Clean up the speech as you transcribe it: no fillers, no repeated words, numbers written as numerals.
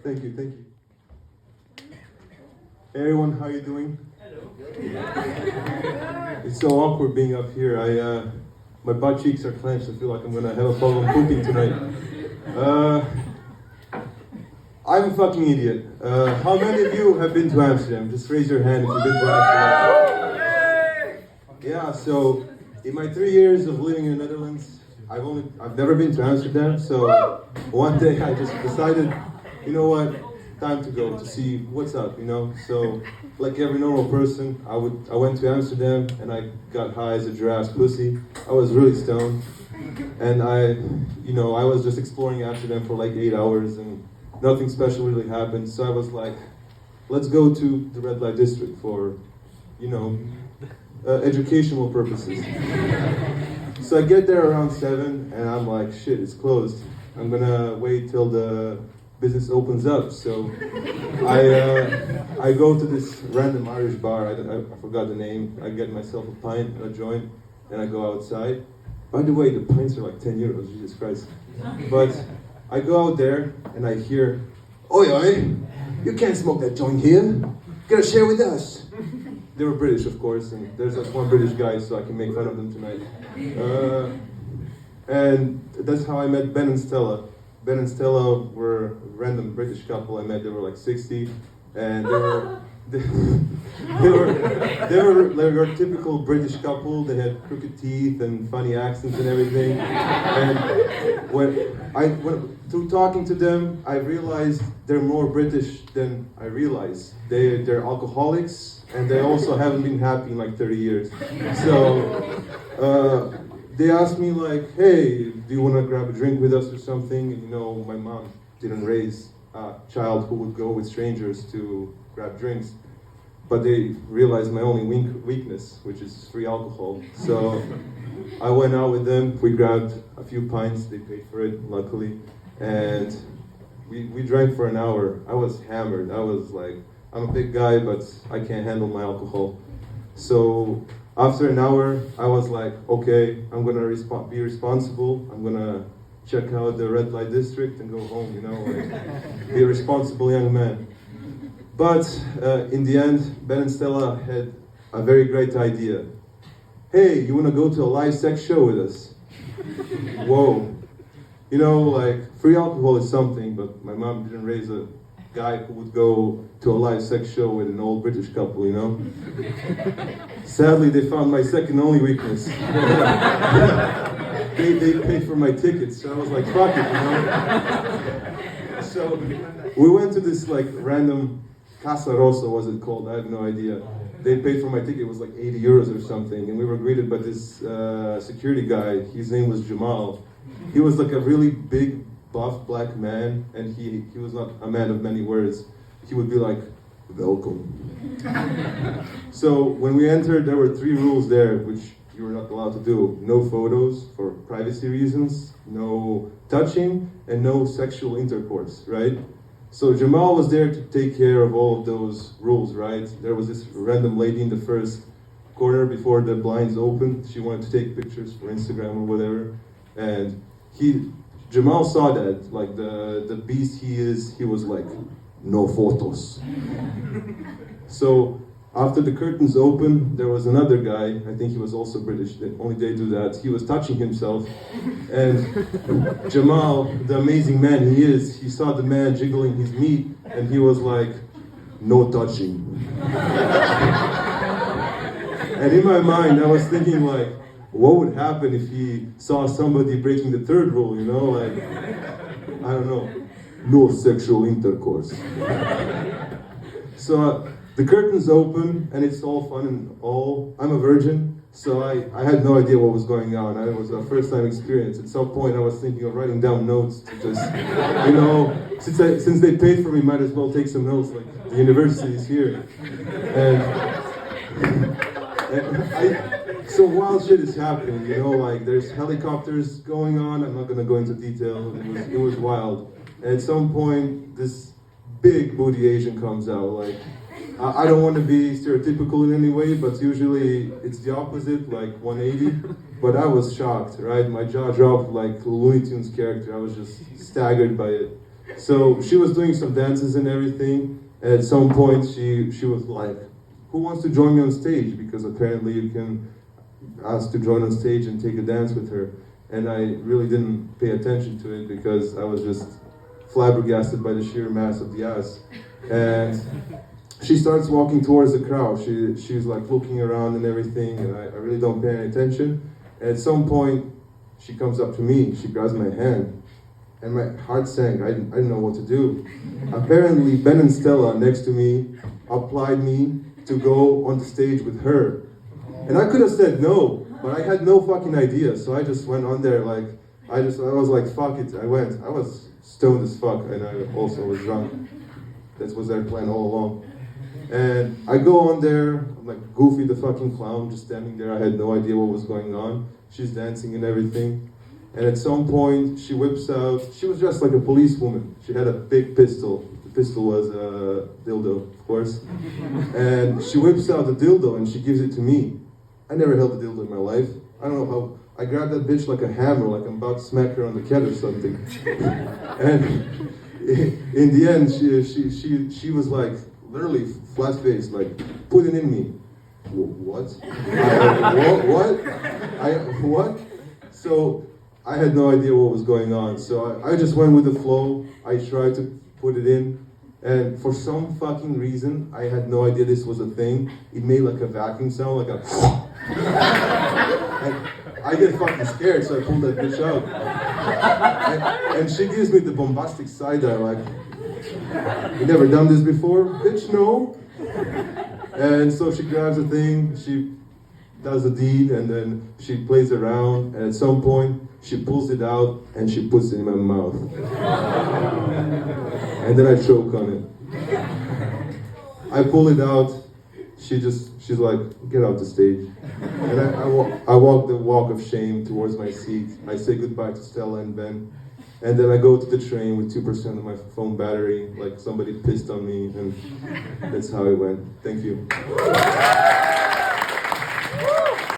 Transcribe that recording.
Thank you, thank you. Hey everyone, how you doing? It's so awkward being up here. My butt cheeks are clenched. I feel like I'm gonna have a problem pooping tonight. I'm a fucking idiot. How many of you have been to Amsterdam? Just raise your hand if you've been to Amsterdam. Yeah, so in my 3 years of living in the Netherlands, I've never been to Amsterdam. So one day I just decided, you know what, time to go to see what's up, you know. So like every normal person, I went to Amsterdam and I got high as a giraffe's pussy. I was really stoned, and I was just exploring Amsterdam for like 8 hours and nothing special really happened. So I was like, let's go to the red light district for, educational purposes. So I get there around 7 and I'm like, shit, it's closed. I'm gonna wait till the business opens up. So I go to this random Irish bar, I forgot the name. I get myself a pint, a joint, and I go outside. By the way, the pints are like 10 euros, Jesus Christ. But I go out there and I hear, oi oi, you can't smoke that joint here. You gotta share with us. They were British, of course, and there's like one British guy, so I can make fun of them tonight. And that's how I met Ben and Stella. Ben and Stella were a random British couple I met. They were like 60, and they were a typical British couple. They had crooked teeth and funny accents and everything. And through talking to them, I realized they're more British than I realized. They're alcoholics, and they also haven't been happy in like 30 years. So they asked me like, hey, do you want to grab a drink with us or something? And my mom didn't raise a child who would go with strangers to grab drinks. But they realized my only weakness, which is free alcohol. So I went out with them, we grabbed a few pints, they paid for it, luckily. And we drank for an hour. I was hammered. I was like, I'm a big guy, but I can't handle my alcohol. So after an hour, I was like, okay, I'm gonna be responsible. I'm gonna check out the red light district and go home, be a responsible young man. But in the end, Ben and Stella had a very great idea. Hey, you wanna go to a live sex show with us? Whoa. Free alcohol is something, but my mom didn't raise a guy who would go to a live sex show with an old British couple, Sadly, they found my second only weakness. They paid for my tickets, so I was like, fuck it, So we went to this random Casa Rosa, was it called? I have no idea. They paid for my ticket, it was like 80 euros or something, and we were greeted by this security guy. His name was Jamal. He was like a really big, buff black man, and he was not a man of many words. He would be like, welcome. So when we entered, there were 3 rules there, which you were not allowed to do. No photos for privacy reasons, no touching, and no sexual intercourse, right? So Jamal was there to take care of all of those rules, right? There was this random lady in the first corner before the blinds opened. She wanted to take pictures for Instagram or whatever. And Jamal saw that, like the beast he is, he was like, no photos. So after the curtains opened, there was another guy, I think he was also British, only they do that. He was touching himself, and Jamal, the amazing man he is, he saw the man jiggling his meat, and he was like, no touching. And in my mind, I was thinking like, what would happen if he saw somebody breaking the 3rd rule, I don't know, no sexual intercourse. So the curtains open and it's all fun and all. I'm a virgin, so I had no idea what was going on. It was a first time experience. At some point I was thinking of writing down notes to just, since they paid for me, might as well take some notes, like the university is here. So wild shit is happening, there's helicopters going on. I'm not gonna go into detail. It was wild. And at some point, this big booty Asian comes out. I don't want to be stereotypical in any way, but usually it's the opposite, like 180. But I was shocked, right? My jaw dropped like Looney Tunes character. I was just staggered by it. So she was doing some dances and everything, and at some point she was like, who wants to join me on stage? Because apparently you can ask to join on stage and take a dance with her. And I really didn't pay attention to it because I was just flabbergasted by the sheer mass of the ass. And she starts walking towards the crowd. She's like looking around and everything, and I really don't pay any attention. And at some point, she comes up to me, she grabs my hand, and my heart sank. I didn't know what to do. Apparently, Ben and Stella next to me applied me to go on the stage with her. And I could have said no, but I had no fucking idea. So I just went on there like, I was like, fuck it, I went. I was stoned as fuck, and I also was drunk. That was their plan all along. And I go on there, I'm like Goofy the fucking clown, just standing there. I had no idea what was going on. She's dancing and everything. And at some point, she whips out, she was dressed like a policewoman. She had a big pistol. The pistol was a dildo, of course. And she whips out the dildo and she gives it to me. I never held a dildo in my life. I don't know how, I grabbed that bitch like a hammer, like I'm about to smack her on the head or something. And in the end, she was like, literally flat-faced, like, put it in me. What? What? So I had no idea what was going on. So I just went with the flow. I tried to put it in. And for some fucking reason, I had no idea this was a thing. It made like a vacuum sound, like a... And I get fucking scared, so I pulled that bitch out. And she gives me the bombastic side eye, like, you never done this before? Bitch, no. And so she grabs a thing, she does a deed, and then she plays around, and at some point, she pulls it out, and she puts it in my mouth. And then I choke on it. I pull it out, she's like, get out the stage. And I walk the walk of shame towards my seat. I say goodbye to Stella and Ben. And then I go to the train with 2% of my phone battery, like somebody pissed on me, and that's how it went. Thank you.